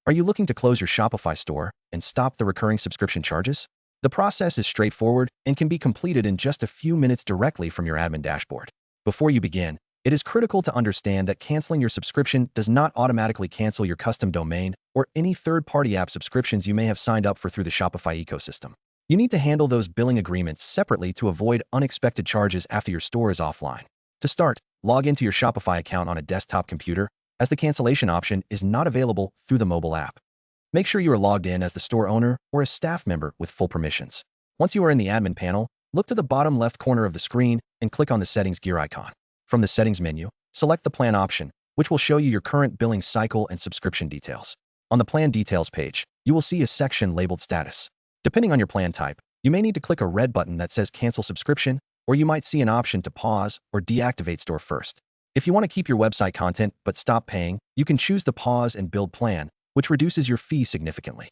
Are you looking to close your Shopify store and stop the recurring subscription charges? The process is straightforward and can be completed in just a few minutes directly from your admin dashboard. Before you begin, it is critical to understand that canceling your subscription does not automatically cancel your custom domain or any third-party app subscriptions you may have signed up for through the Shopify ecosystem. You need to handle those billing agreements separately to avoid unexpected charges after your store is offline. To start, log into your Shopify account on a desktop computer, as the cancellation option is not available through the mobile app. Make sure you are logged in as the store owner or a staff member with full permissions. Once you are in the admin panel, look to the bottom left corner of the screen and click on the Settings gear icon. From the Settings menu, select the Plan option, which will show you your current billing cycle and subscription details. On the Plan Details page, you will see a section labeled Status. Depending on your plan type, you may need to click a red button that says Cancel Subscription, or you might see an option to pause or deactivate store first. If you want to keep your website content but stop paying, you can choose the Pause and Build plan, which reduces your fee significantly.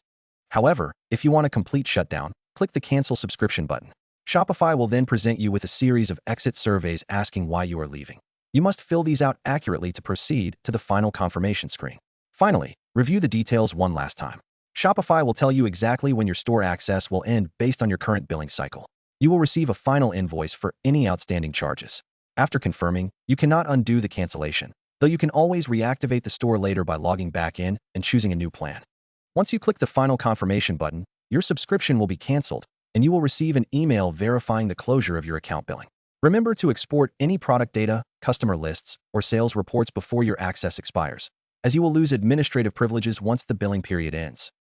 However, if you want a complete shutdown, click the Cancel Subscription button. Shopify will then present you with a series of exit surveys asking why you are leaving. You must fill these out accurately to proceed to the final confirmation screen. Finally, review the details one last time. Shopify will tell you exactly when your store access will end based on your current billing cycle. You will receive a final invoice for any outstanding charges. After confirming, you cannot undo the cancellation, though you can always reactivate the store later by logging back in and choosing a new plan. Once you click the final confirmation button, your subscription will be canceled, and you will receive an email verifying the closure of your account billing. Remember to export any product data, customer lists, or sales reports before your access expires, as you will lose administrative privileges once the billing period ends.